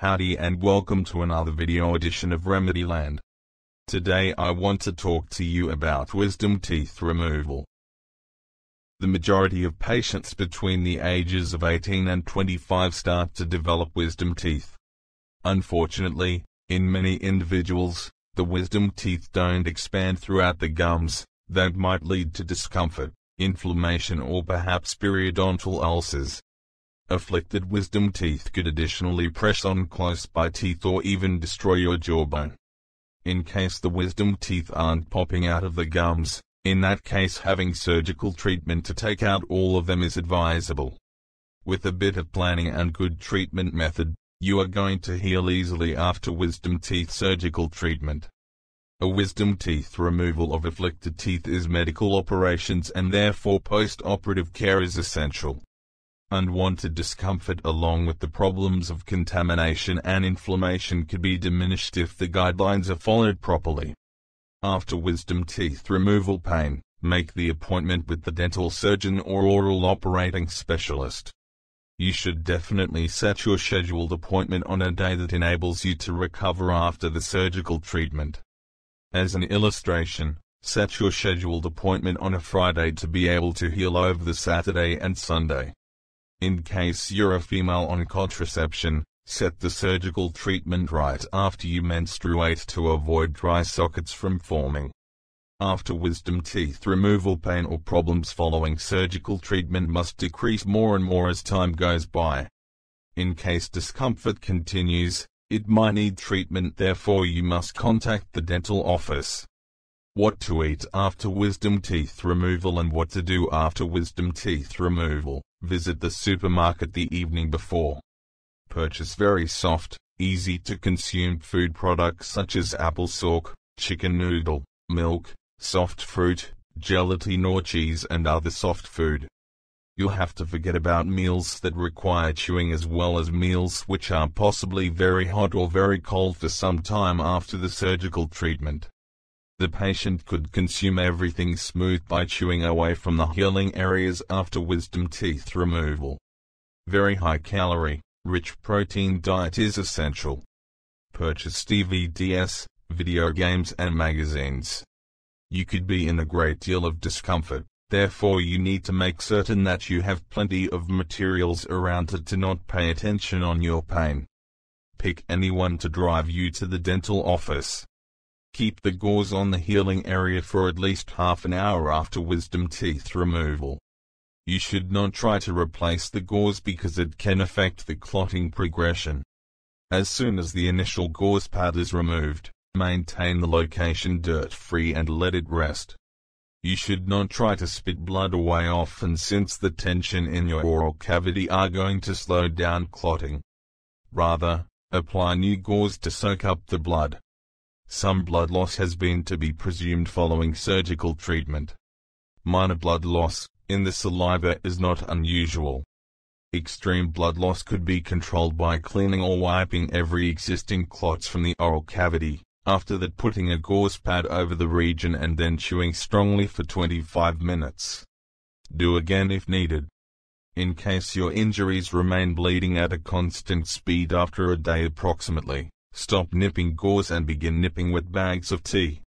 Howdy and welcome to another video edition of Remedyland. Today I want to talk to you about wisdom teeth removal. The majority of patients between the ages of 18 and 25 start to develop wisdom teeth. Unfortunately, in many individuals, the wisdom teeth don't expand throughout the gums. That might lead to discomfort, inflammation or perhaps periodontal ulcers. Afflicted wisdom teeth could additionally press on close-by teeth or even destroy your jawbone. In case the wisdom teeth aren't popping out of the gums, in that case having surgical treatment to take out all of them is advisable. With a bit of planning and good treatment method, you are going to heal easily after wisdom teeth surgical treatment. A wisdom teeth removal of afflicted teeth is medical operations and therefore post-operative care is essential. Unwanted discomfort along with the problems of contamination and inflammation could be diminished if the guidelines are followed properly. After wisdom teeth removal pain, make the appointment with the dental surgeon or oral operating specialist. You should definitely set your scheduled appointment on a day that enables you to recover after the surgical treatment. As an illustration, set your scheduled appointment on a Friday to be able to heal over the Saturday and Sunday. In case you're a female on contraception, set the surgical treatment right after you menstruate to avoid dry sockets from forming. After wisdom teeth removal, pain or problems following surgical treatment must decrease more and more as time goes by. In case discomfort continues, it might need treatment, therefore you must contact the dental office. What to eat after wisdom teeth removal and what to do after wisdom teeth removal. Visit the supermarket the evening before. Purchase very soft, easy to consume food products such as apple sauce, chicken noodle, milk, soft fruit, gelatin or cheese and other soft food. You'll have to forget about meals that require chewing as well as meals which are possibly very hot or very cold for some time after the surgical treatment. The patient could consume everything smooth by chewing away from the healing areas after wisdom teeth removal. Very high calorie, rich protein diet is essential. Purchase DVDs, video games and magazines. You could be in a great deal of discomfort, therefore you need to make certain that you have plenty of materials around to not pay attention on your pain. Pick anyone to drive you to the dental office. Keep the gauze on the healing area for at least half an hour after wisdom teeth removal. You should not try to replace the gauze because it can affect the clotting progression. As soon as the initial gauze pad is removed, maintain the location dirt-free and let it rest. You should not try to spit blood away often since the tension in your oral cavity are going to slow down clotting. Rather, apply new gauze to soak up the blood. Some blood loss has been to be presumed following surgical treatment. Minor blood loss in the saliva is not unusual. Extreme blood loss could be controlled by cleaning or wiping every existing clots from the oral cavity, after that putting a gauze pad over the region and then chewing strongly for 25 minutes. Do again if needed. In case your injuries remain bleeding at a constant speed after a day approximately, stop nipping gauze and begin nipping with bags of tea.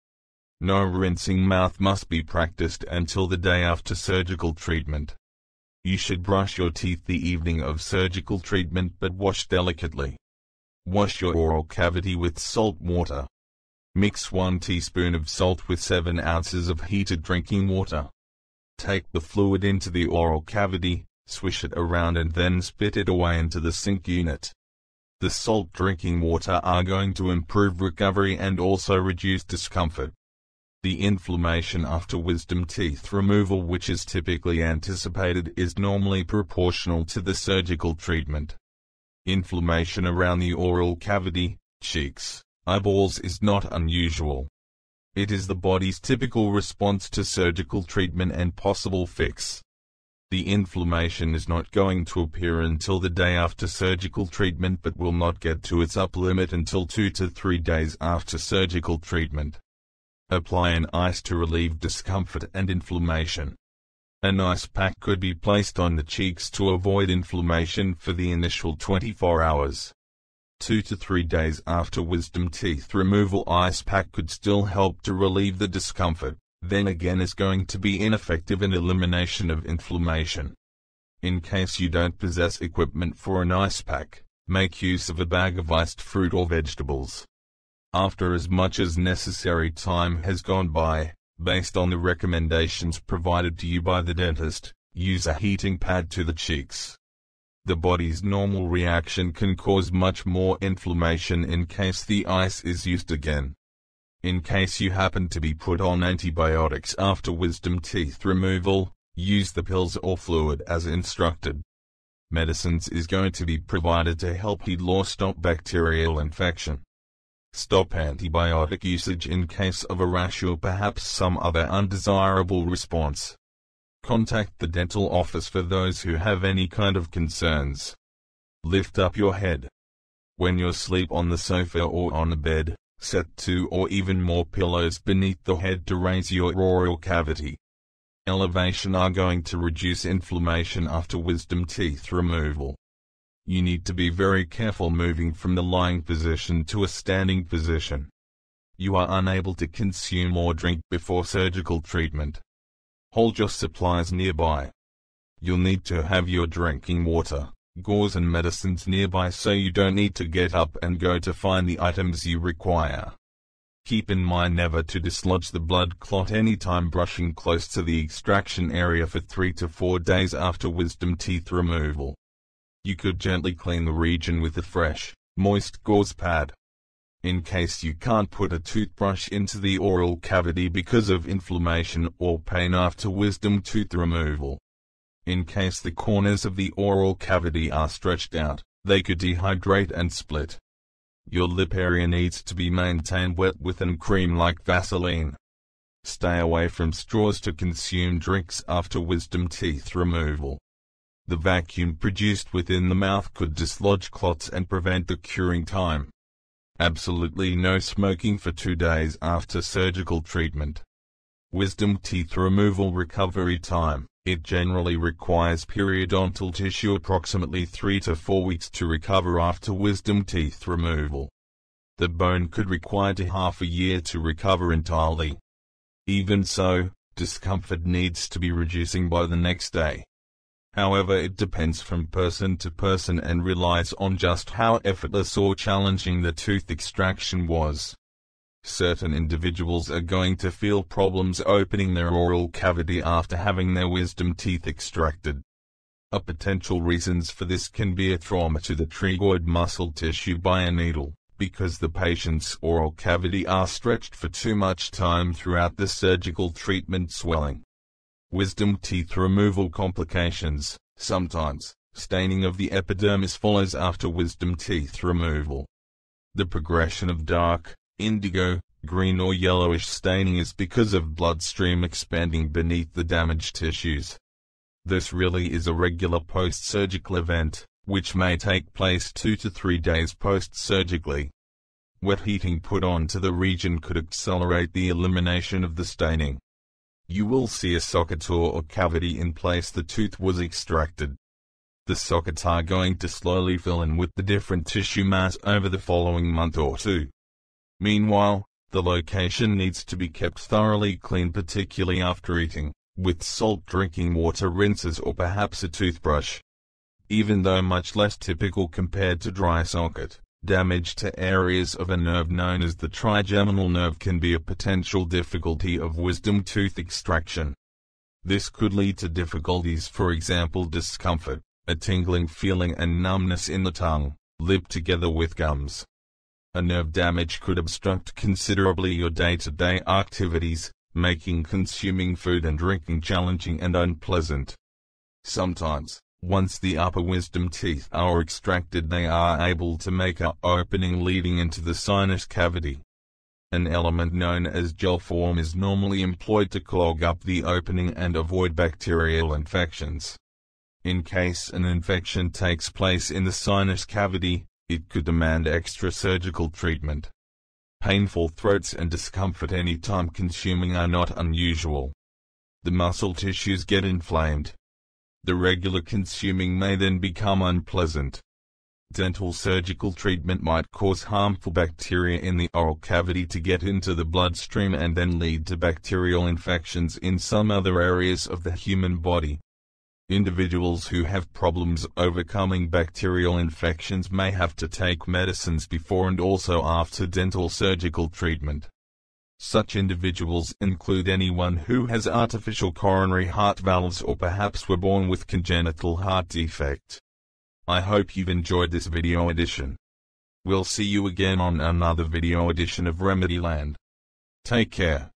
No rinsing mouth must be practiced until the day after surgical treatment. You should brush your teeth the evening of surgical treatment but wash delicately. Wash your oral cavity with salt water. Mix 1 teaspoon of salt with 7 ounces of heated drinking water. Take the fluid into the oral cavity, swish it around and then spit it away into the sink unit. The salt drinking water are going to improve recovery and also reduce discomfort. The inflammation after wisdom teeth removal which is typically anticipated is normally proportional to the surgical treatment. Inflammation around the oral cavity, cheeks, eyeballs is not unusual. It is the body's typical response to surgical treatment and possible fix. The inflammation is not going to appear until the day after surgical treatment but will not get to its upper limit until 2 to 3 days after surgical treatment. Apply an ice to relieve discomfort and inflammation. An ice pack could be placed on the cheeks to avoid inflammation for the initial 24 hours. 2 to 3 days after wisdom teeth removal, ice pack could still help to relieve the discomfort, then again is going to be ineffective in elimination of inflammation. In case you don't possess equipment for an ice pack, make use of a bag of iced fruit or vegetables. After as much as necessary time has gone by, based on the recommendations provided to you by the dentist, use a heating pad to the cheeks. The body's normal reaction can cause much more inflammation in case the ice is used again. In case you happen to be put on antibiotics after wisdom teeth removal, use the pills or fluid as instructed. Medicines is going to be provided to help heal or stop bacterial infection. Stop antibiotic usage in case of a rash or perhaps some other undesirable response. Contact the dental office for those who have any kind of concerns. Lift up your head. When you sleep on the sofa or on a bed, set 2 or even more pillows beneath the head to raise your oral cavity. Elevation are going to reduce inflammation after wisdom teeth removal. You need to be very careful moving from the lying position to a standing position. You are unable to consume or drink before surgical treatment. Hold your supplies nearby. You'll need to have your drinking water, gauze and medicines nearby so you don't need to get up and go to find the items you require. Keep in mind never to dislodge the blood clot anytime brushing close to the extraction area for 3 to 4 days after wisdom teeth removal. You could gently clean the region with a fresh, moist gauze pad. In case you can't put a toothbrush into the oral cavity because of inflammation or pain after wisdom tooth removal. In case the corners of the oral cavity are stretched out, they could dehydrate and split. Your lip area needs to be maintained wet with and cream like Vaseline. Stay away from straws to consume drinks after wisdom teeth removal. The vacuum produced within the mouth could dislodge clots and prevent the curing time. Absolutely no smoking for 2 days after surgical treatment. Wisdom teeth removal recovery time. It generally requires periodontal tissue approximately 3 to 4 weeks to recover after wisdom teeth removal. The bone could require to half a year to recover entirely. Even so, discomfort needs to be reducing by the next day. However, it depends from person to person and relies on just how effortless or challenging the tooth extraction was. Certain individuals are going to feel problems opening their oral cavity after having their wisdom teeth extracted. A potential reasons for this can be a trauma to the trapezoid muscle tissue by a needle, because the patient's oral cavity are stretched for too much time throughout the surgical treatment, swelling. Wisdom teeth removal complications. Sometimes, staining of the epidermis follows after wisdom teeth removal. The progression of dark, indigo, green or yellowish staining is because of bloodstream expanding beneath the damaged tissues. This really is a regular post-surgical event, which may take place 2 to 3 days post-surgically. Wet heating put onto the region could accelerate the elimination of the staining. You will see a socket or cavity in place the tooth was extracted. The sockets are going to slowly fill in with the different tissue mass over the following month or 2. Meanwhile, the location needs to be kept thoroughly clean, particularly after eating, with salt drinking water rinses or perhaps a toothbrush. Even though much less typical compared to dry socket, damage to areas of a nerve known as the trigeminal nerve can be a potential difficulty of wisdom tooth extraction. This could lead to difficulties, for example discomfort, a tingling feeling and numbness in the tongue, lip together with gums. A nerve damage could obstruct considerably your day-to-day activities, making consuming food and drinking challenging and unpleasant. Sometimes, once the upper wisdom teeth are extracted, they are able to make an opening leading into the sinus cavity. An element known as gel form is normally employed to clog up the opening and avoid bacterial infections. In case an infection takes place in the sinus cavity, it could demand extra surgical treatment. Painful throats and discomfort anytime consuming are not unusual. The muscle tissues get inflamed. The regular consuming may then become unpleasant. Dental surgical treatment might cause harmful bacteria in the oral cavity to get into the bloodstream and then lead to bacterial infections in some other areas of the human body. Individuals who have problems overcoming bacterial infections may have to take medicines before and also after dental surgical treatment. Such individuals include anyone who has artificial coronary heart valves or perhaps were born with congenital heart defect. I hope you've enjoyed this video edition. We'll see you again on another video edition of Remedyland. Take care.